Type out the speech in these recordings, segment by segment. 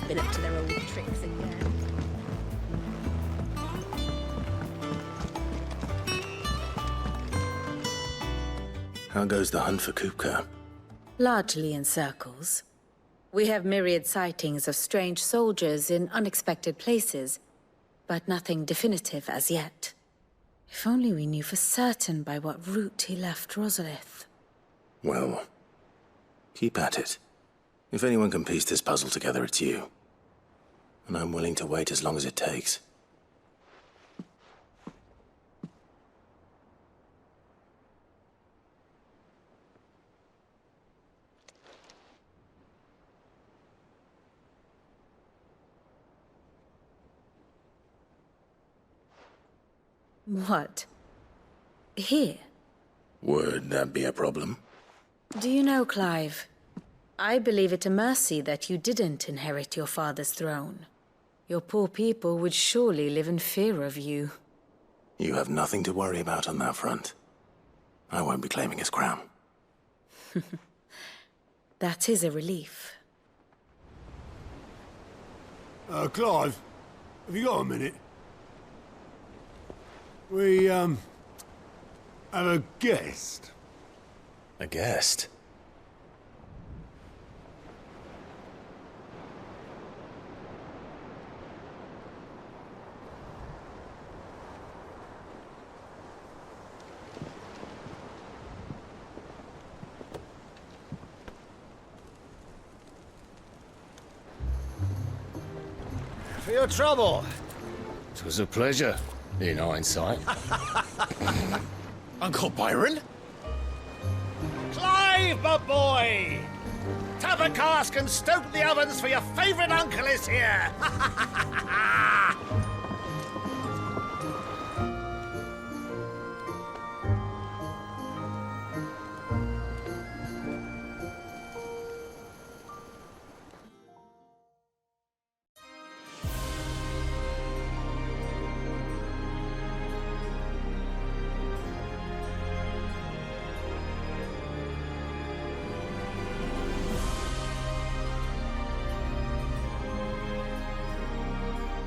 been up to their old tricks again. How goes the hunt for Kupka? Largely in circles. We have myriad sightings of strange soldiers in unexpected places, but nothing definitive as yet. If only we knew for certain by what route he left Rosalith. Well, keep at it. If anyone can piece this puzzle together, it's you. And I'm willing to wait as long as it takes. What? Here? Would that be a problem? Do you know, Clive? I believe it a mercy that you didn't inherit your father's throne. Your poor people would surely live in fear of you. You have nothing to worry about on that front. I won't be claiming his crown. That is a relief. Clive, have you got a minute? We, have a guest. A guest? For your trouble. It was a pleasure, in hindsight. Uncle Byron? Clive, my boy! Tap a cask and stoke the ovens, for your favourite uncle is here!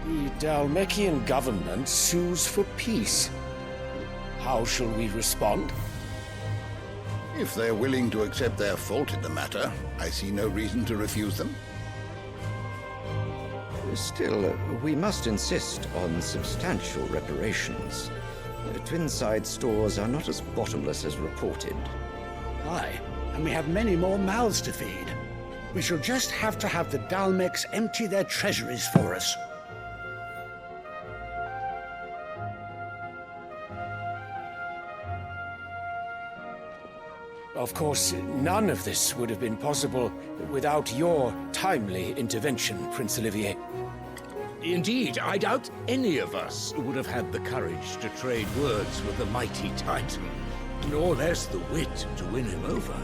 The Dalmekian government sues for peace. How shall we respond? If they're willing to accept their fault in the matter, I see no reason to refuse them. Still, we must insist on substantial reparations. Twinside stores are not as bottomless as reported. Aye, and we have many more mouths to feed. We shall just have to have the Dalmecs empty their treasuries for us. Of course, none of this would have been possible without your timely intervention, Prince Olivier. Indeed, I doubt any of us would have had the courage to trade words with the mighty Titan, nor less the wit to win him over.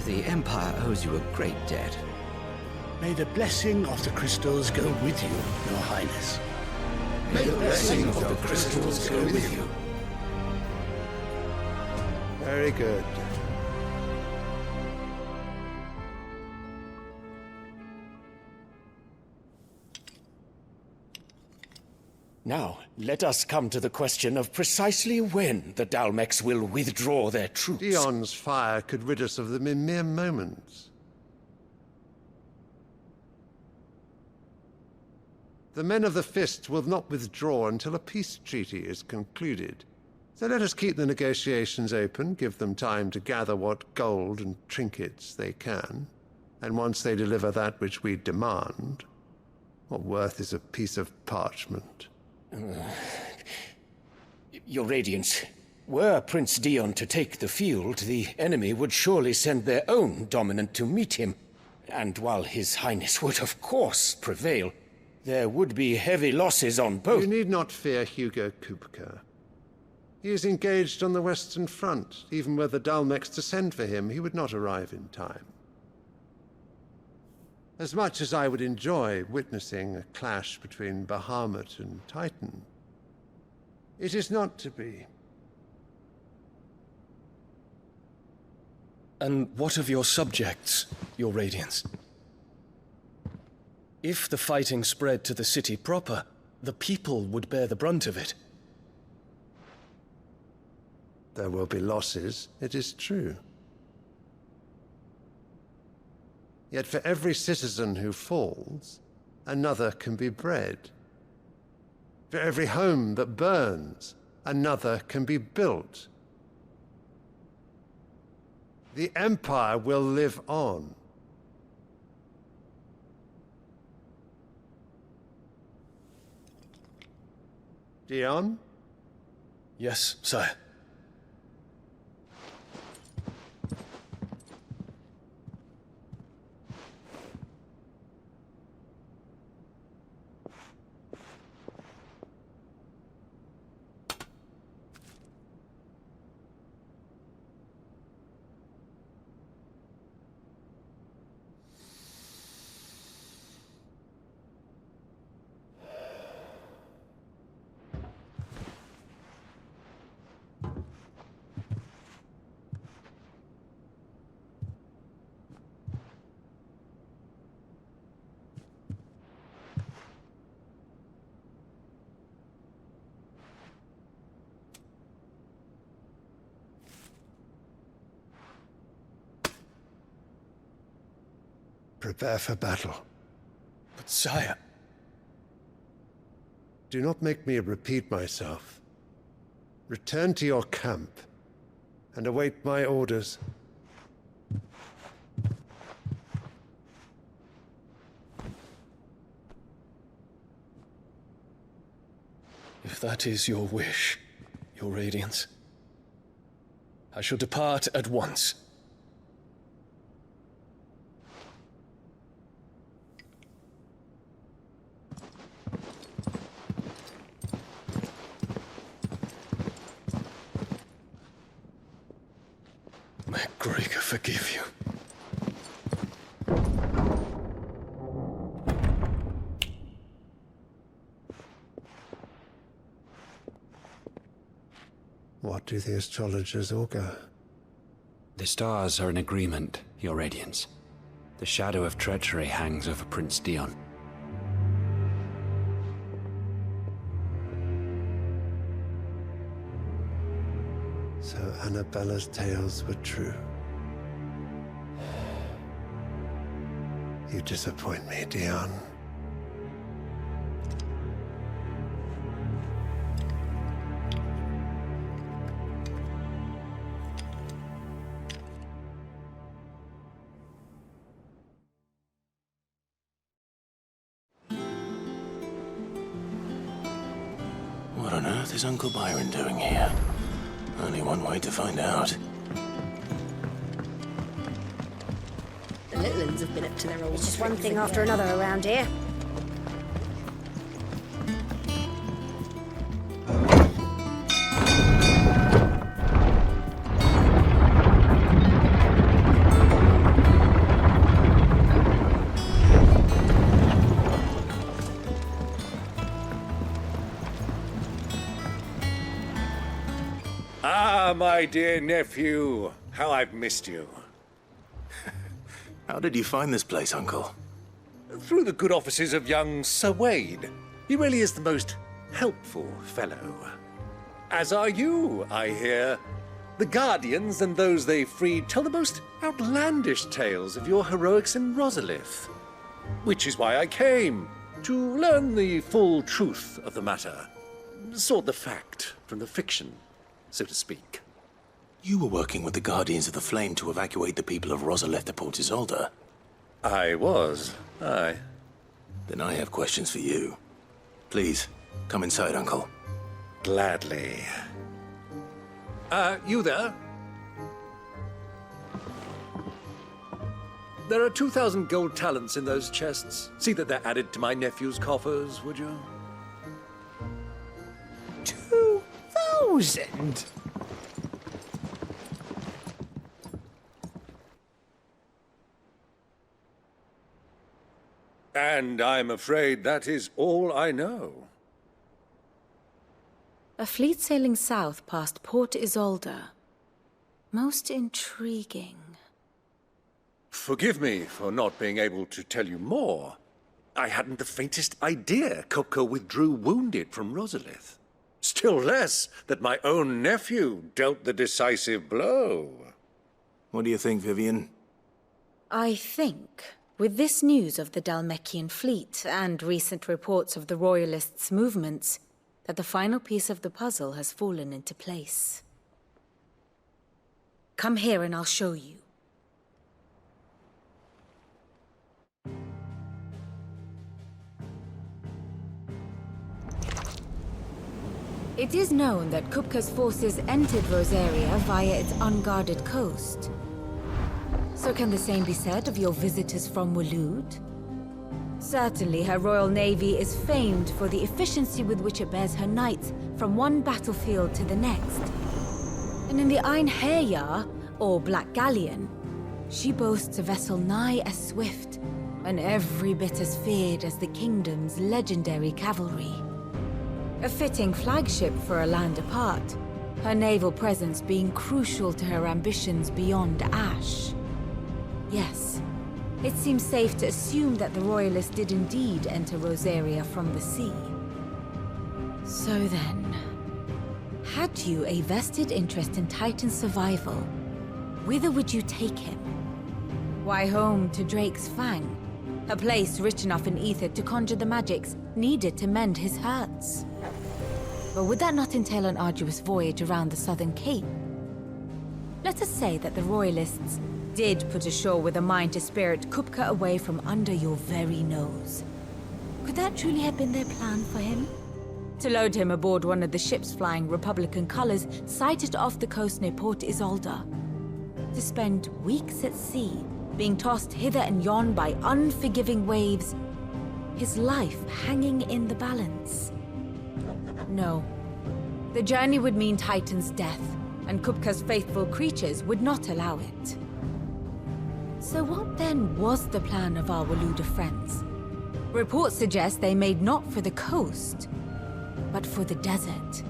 The Empire owes you a great debt. May the blessing of the crystals go with you, Your Highness. May the blessing of the crystals go with you. Very good. Now, let us come to the question of precisely when the Dalmecs will withdraw their troops. Dion's fire could rid us of them in mere moments. The men of the Fist will not withdraw until a peace treaty is concluded. So let us keep the negotiations open, give them time to gather what gold and trinkets they can. And once they deliver that which we demand, what worth is a piece of parchment? Your Radiance, were Prince Dion to take the field, the enemy would surely send their own dominant to meet him. And while His Highness would of course prevail, there would be heavy losses on both. You need not fear Hugo Kupka. He is engaged on the Western Front. Even were the Dalmecs to send for him, he would not arrive in time. As much as I would enjoy witnessing a clash between Bahamut and Titan, it is not to be. And what of your subjects, Your Radiance? If the fighting spread to the city proper, the people would bear the brunt of it. There will be losses, it is true. Yet for every citizen who falls, another can be bred. For every home that burns, another can be built. The Empire will live on. Dion? Yes, sire. Prepare for battle. But sire... Do not make me repeat myself. Return to your camp and await my orders. If that is your wish, your Radiance, I shall depart at once. May Gregor forgive you. What do the astrologers augur? The stars are in agreement, Your Radiance. The shadow of treachery hangs over Prince Dion. So Annabella's tales were true. You disappoint me, Dion. What on earth is Uncle Byron doing here? Only one way to find out. The little ones have been up to their old It's just one tricks thing again. after another around here. Ah, my dear nephew, how I've missed you. How did you find this place, Uncle? Through the good offices of young Sir Wade. He really is the most helpful fellow. As are you, I hear. The Guardians and those they freed tell the most outlandish tales of your heroics in Rosalith. Which is why I came, to learn the full truth of the matter. Sort the fact from the fiction, so to speak. You were working with the Guardians of the Flame to evacuate the people of Rosalith to Port Isolde. I was, aye. Then I have questions for you. Please, come inside, Uncle. Gladly. You there? There are 2,000 gold talents in those chests. See that they're added to my nephew's coffers, would you? 2,000? And I'm afraid that is all I know. A fleet sailing south past Port Isolde. Most intriguing. Forgive me for not being able to tell you more. I hadn't the faintest idea Kupka withdrew wounded from Rosalith. Still less that my own nephew dealt the decisive blow. What do you think, Vivian? I think, with this news of the Dalmekian fleet and recent reports of the Royalists' movements, that the final piece of the puzzle has fallen into place. Come here and I'll show you. It is known that Kupka's forces entered Rosaria via its unguarded coast. So can the same be said of your visitors from Waloed? Certainly her Royal Navy is famed for the efficiency with which it bears her knights from one battlefield to the next. And in the Einherjar, or Black Galleon, she boasts a vessel nigh as swift and every bit as feared as the kingdom's legendary cavalry. A fitting flagship for a land apart, her naval presence being crucial to her ambitions beyond Ash. Yes, it seems safe to assume that the Royalists did indeed enter Rosaria from the sea. So then, had you a vested interest in Titan's survival, whither would you take him? Why, home to Drake's Fang, a place rich enough in ether to conjure the magics needed to mend his hurts. But would that not entail an arduous voyage around the southern cape? Let us say that the Royalists did put ashore with a mind to spirit Kupka away from under your very nose. Could that truly have been their plan for him? To load him aboard one of the ships flying Republican colors sighted off the coast near Port Isolde. To spend weeks at sea, being tossed hither and yon by unforgiving waves, his life hanging in the balance. No. The journey would mean Titan's death, and Kupka's faithful creatures would not allow it. So what then was the plan of our Waluda friends? Reports suggest they made not for the coast, but for the desert.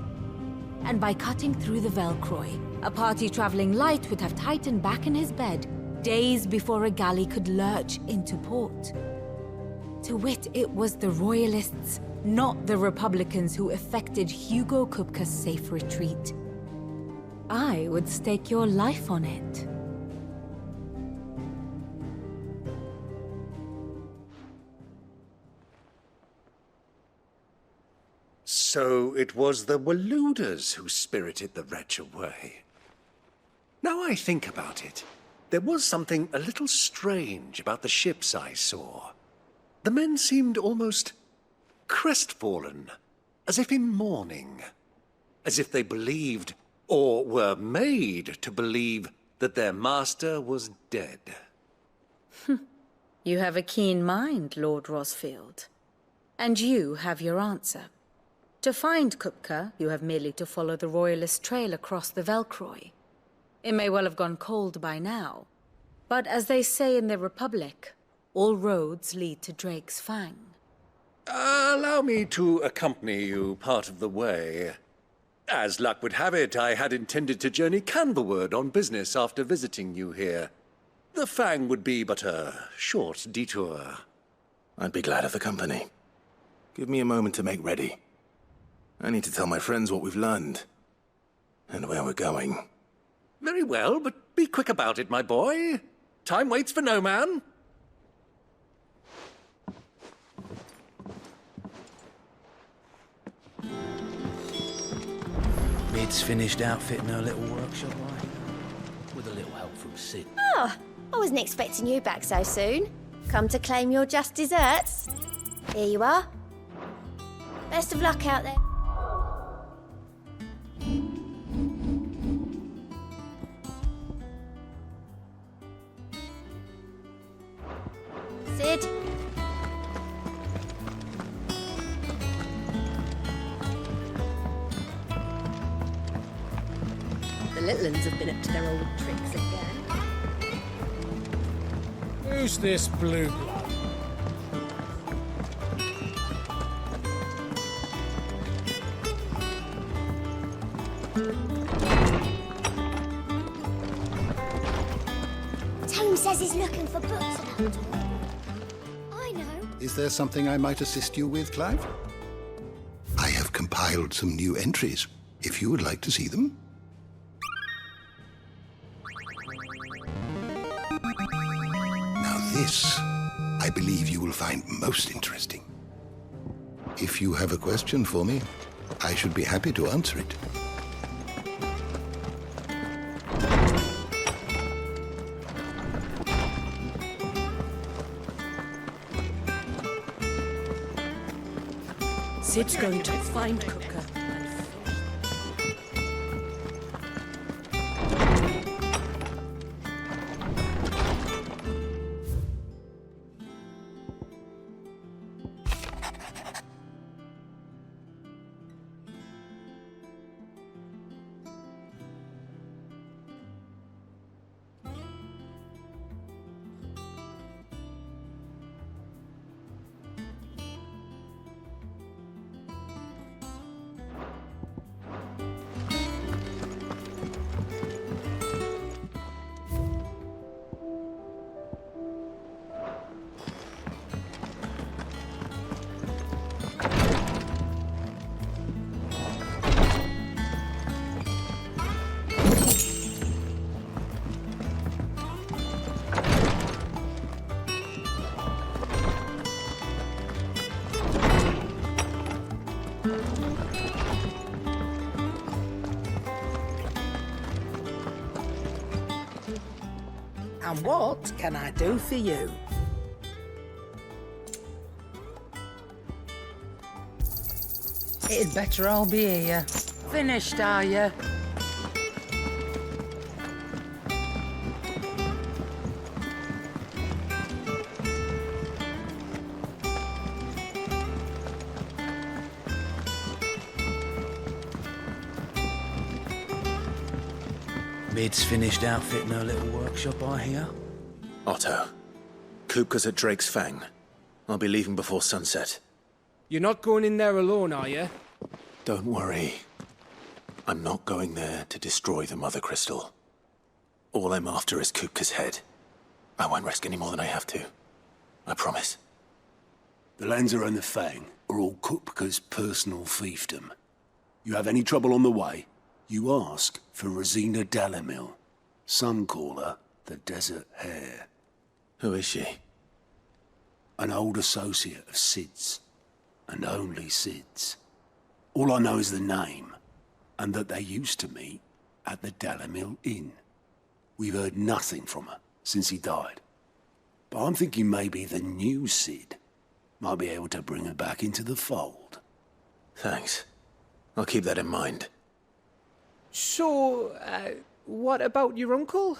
And by cutting through the Velcroy, a party traveling light would have Titan back in his bed days before a galley could lurch into port. To wit, it was the Royalists, not the Republicans, who effected Hugo Kupka's safe retreat. I would stake your life on it. So it was the Waludas who spirited the wretch away. Now I think about it, there was something a little strange about the ships I saw. The men seemed almost crestfallen, as if in mourning, as if they believed, or were made to believe, that their master was dead. You have a keen mind, Lord Rosfield. And you have your answer. To find Kupka, you have merely to follow the Royalist trail across the Velcroy. It may well have gone cold by now, but as they say in the Republic, all roads lead to Drake's Fang. Allow me to accompany you part of the way. As luck would have it, I had intended to journey Canverward on business after visiting you here. The Fang would be but a short detour. I'd be glad of the company. Give me a moment to make ready. I need to tell my friends what we've learned, and where we're going. Very well, but be quick about it, my boy. Time waits for no man. Mid's finished outfitting her little workshop, right? With a little help from Sid. Oh, I wasn't expecting you back so soon. Come to claim your just desserts? Here you are. Best of luck out there. Sid? The little ones have been up to their old tricks again. Who's this blue blood? Tome says he's looking for books about all. I know. Is there something I might assist you with, Clive? I have compiled some new entries, if you would like to see them. Now this, I believe you will find most interesting. If you have a question for me, I should be happy to answer it. Sid's going to find Kupka. And what can I do for you? It'd better all be here. Finished, are you? Mid's finished outfitting her little workshop, I hear. Otto, Kupka's at Drake's Fang. I'll be leaving before sunset. You're not going in there alone, are you? Don't worry. I'm not going there to destroy the Mother Crystal. All I'm after is Kupka's head. I won't risk any more than I have to. I promise. The Lanza and the Fang are all Kupka's personal fiefdom. You have any trouble on the way, you ask for Rosina Dalimil. Some call her the Desert Hare. Who is she? An old associate of Sid's, and only Sid's. All I know is the name, and that they used to meet at the Dalimil Inn. We've heard nothing from her since he died. But I'm thinking maybe the new Sid might be able to bring her back into the fold. Thanks. I'll keep that in mind. So, what about your uncle?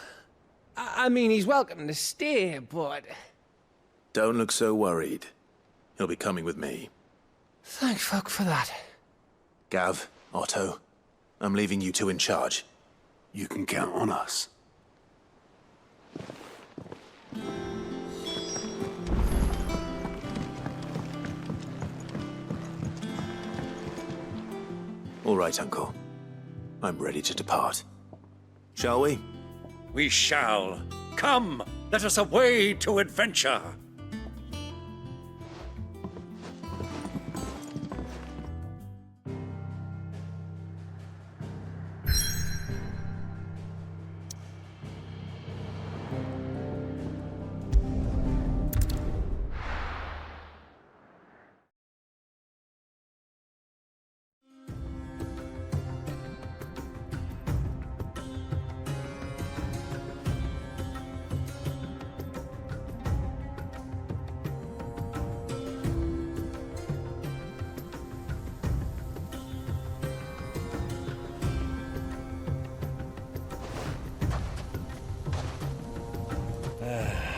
I mean, he's welcome to stay, but... Don't look so worried. He'll be coming with me. Thank fuck for that. Gav, Otto, I'm leaving you two in charge. You can count on us. All right, Uncle. I'm ready to depart. Shall we? We shall. Come, let us away to adventure.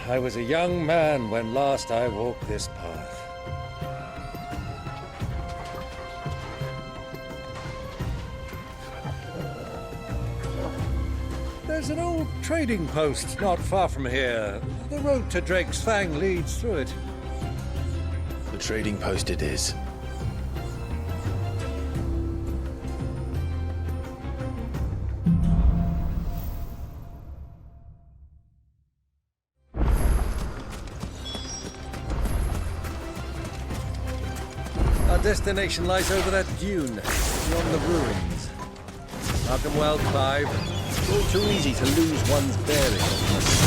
I was a young man when last I walked this path. There's an old trading post not far from here. The road to Drake's Fang leads through it. The trading post it is. destination lies over that dune, beyond the ruins. Mark 'em well, Clive. It's all too easy to lose one's bearings.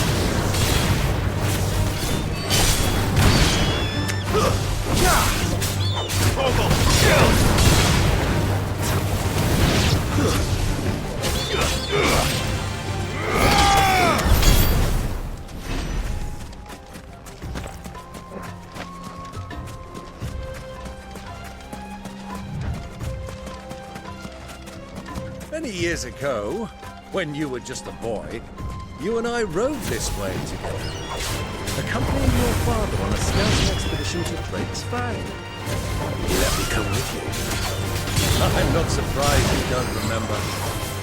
Many years ago, when you were just a boy, you and I rode this way together, accompanying your father on a scouting expedition to Drake's Bay. He let me come with you. I'm not surprised you don't remember.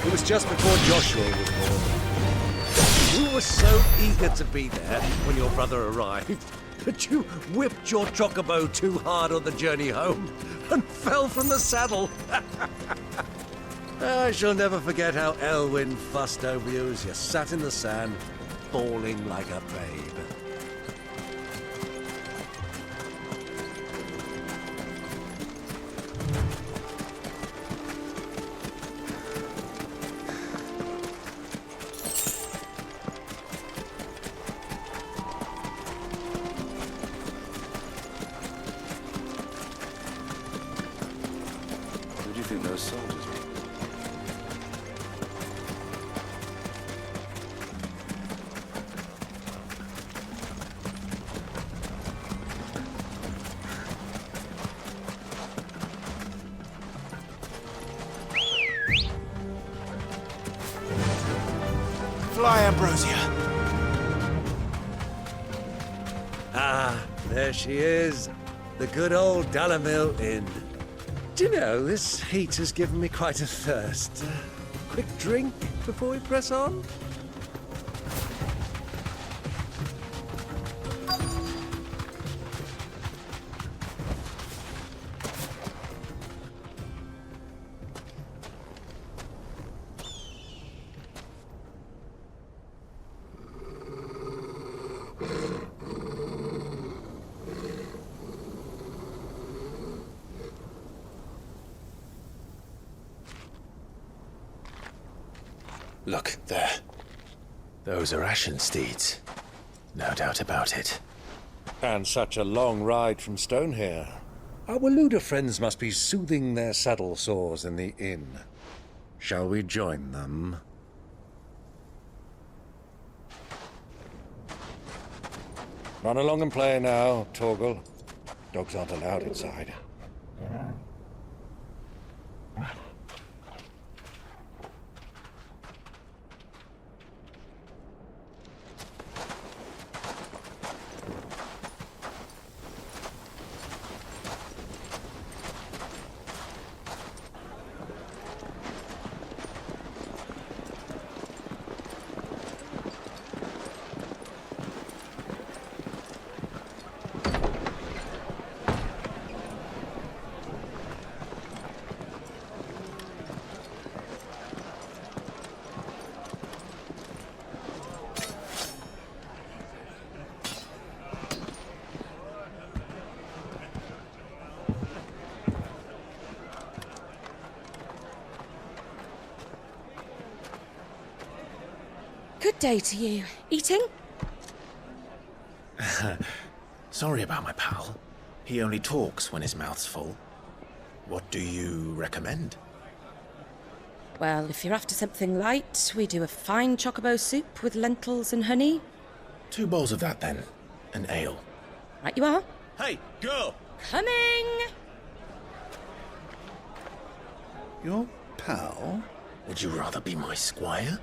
It was just before Joshua was born. You were so eager to be there when your brother arrived that you whipped your chocobo too hard on the journey home and fell from the saddle. I shall never forget how Elwyn fussed over you as you sat in the sand, bawling like a babe. Who do you think those soldiers were? Fly, Ambrosia. Ah, there she is. The good old Dalimil Inn. Do you know, this heat has given me quite a thirst. Quick drink before we press on? Look, there. Those are Ashen steeds. No doubt about it. And such a long ride from Stonehere. Our Waluda friends must be soothing their saddle sores in the inn. Shall we join them? Run along and play now, Torgal. Dogs aren't allowed inside. Good day to you. Eating? Sorry about my pal. He only talks when his mouth's full. What do you recommend? Well, if you're after something light, we do a fine chocobo soup with lentils and honey. 2 bowls of that, then. An ale. Right you are. Hey, girl! Coming! Your pal? Would you rather be my squire?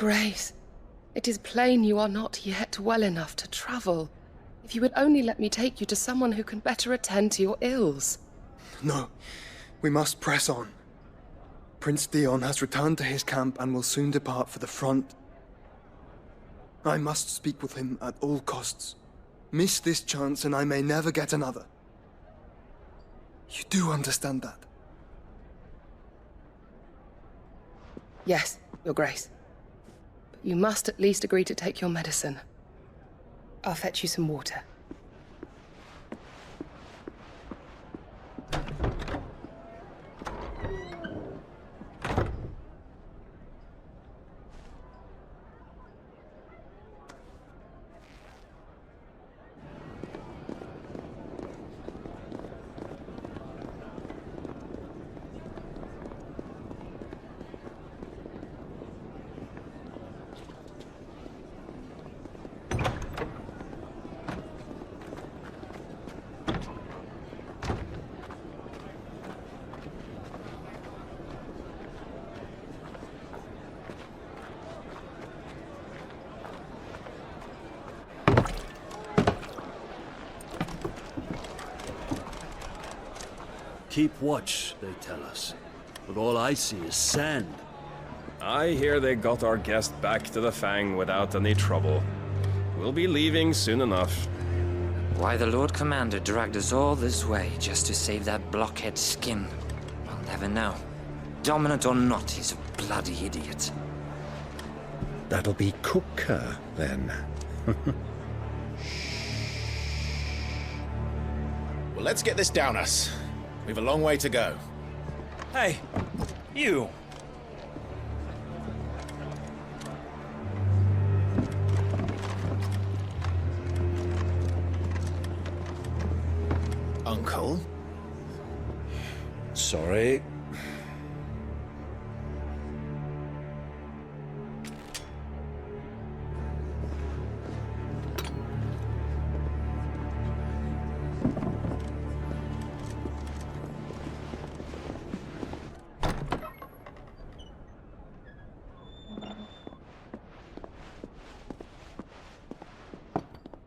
Grace, it is plain you are not yet well enough to travel. If you would only let me take you to someone who can better attend to your ills. No, we must press on. Prince Dion has returned to his camp and will soon depart for the front. I must speak with him at all costs. Miss this chance and I may never get another. You do understand that? Yes, Your Grace. But you must at least agree to take your medicine. I'll fetch you some water. Keep watch, they tell us. But all I see is sand. I hear they got our guest back to the Fang without any trouble. We'll be leaving soon enough. Why the Lord Commander dragged us all this way just to save that blockhead skin, I'll never know. Dominant or not, he's a bloody idiot. That'll be Kupka, then. Well, let's get this down us. We've a long way to go. Hey, you! Uncle? Sorry.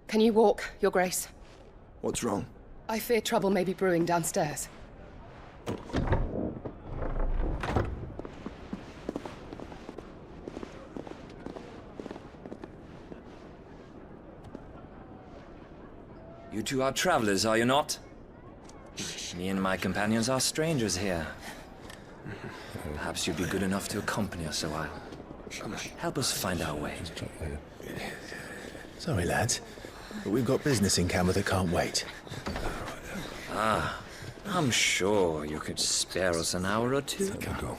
Can you walk, Your Grace? What's wrong? I fear trouble may be brewing downstairs. You two are travelers, are you not? Me and my companions are strangers here. Perhaps you'd be good enough to accompany us a while. Help us find our way. Sorry, lads, but we've got business in camera that can't wait. Ah, I'm sure you could spare us an hour or two. Come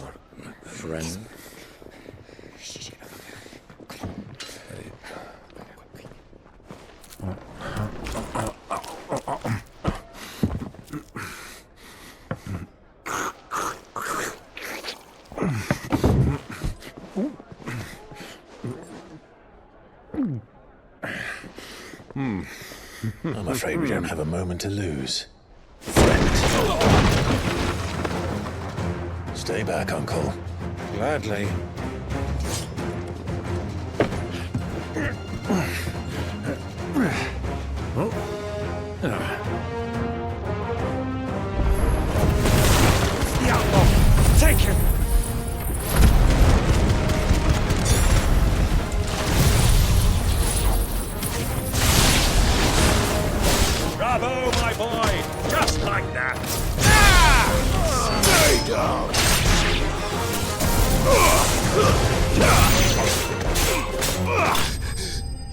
on. Friend. I'm afraid we don't have a moment to lose. Stay back, Uncle. Gladly. The outlaw! Take him! Bravo, my boy! Just like that! Stay down!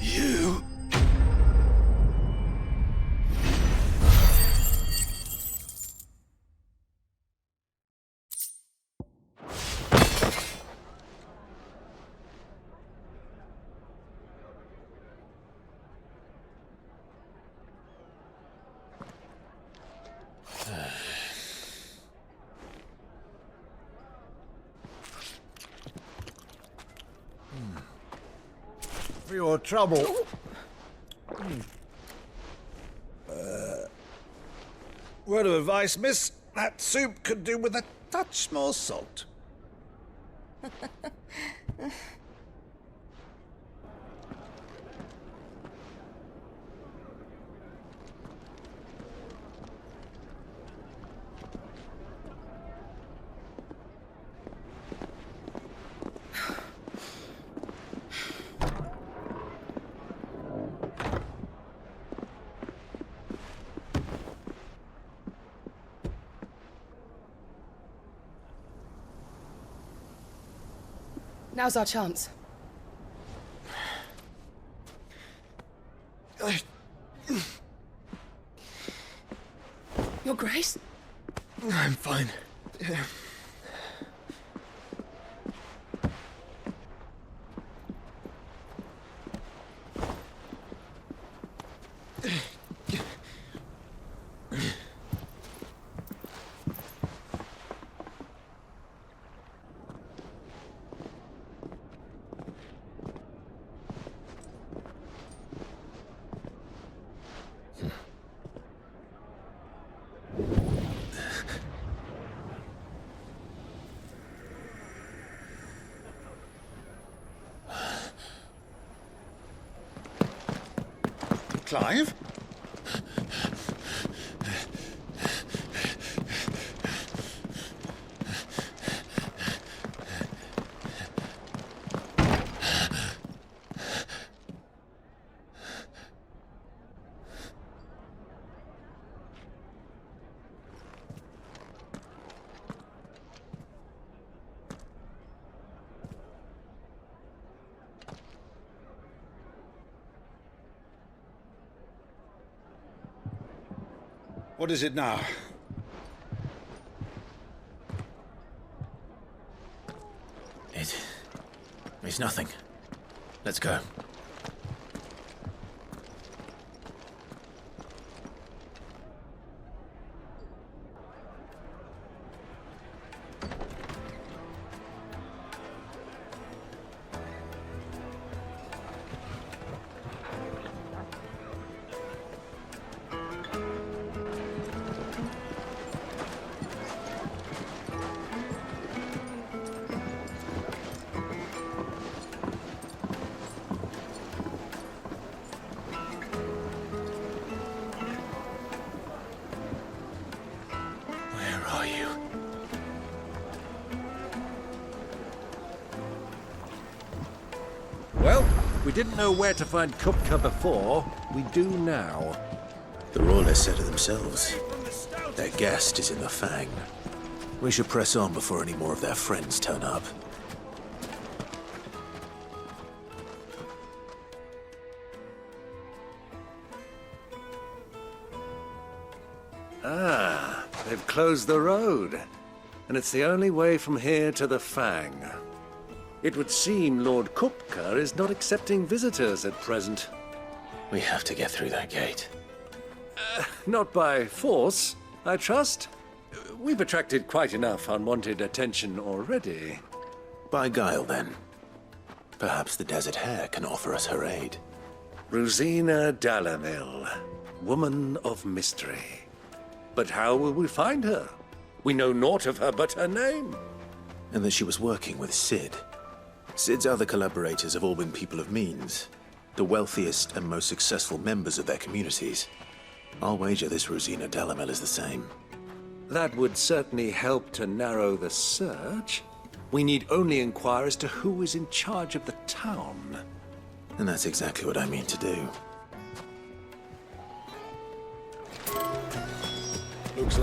You... For your trouble. Word of advice, miss. That soup could do with a touch more salt. Now's our chance. Your Grace? I'm fine. Clive? What is it now? It's nothing. Let's go. Well, we didn't know where to find Kupka before. We do now. The Royalists said it themselves. Their guest is in the Fang. We should press on before any more of their friends turn up. Ah, they've closed the road. And it's the only way from here to the Fang. It would seem Lord Kupka is not accepting visitors at present. We have to get through that gate. Not by force, I trust. We've attracted quite enough unwanted attention already. By guile, then. Perhaps the Desert Hare can offer us her aid. Rosina Dalimil, woman of mystery. But how will we find her? We know naught of her but her name. And that she was working with Sid. Sid's other collaborators have all been people of means, the wealthiest and most successful members of their communities. I'll wager this Rosina Dalimil is the same. That would certainly help to narrow the search. We need only inquire as to who is in charge of the town. And that's exactly what I mean to do. Looks like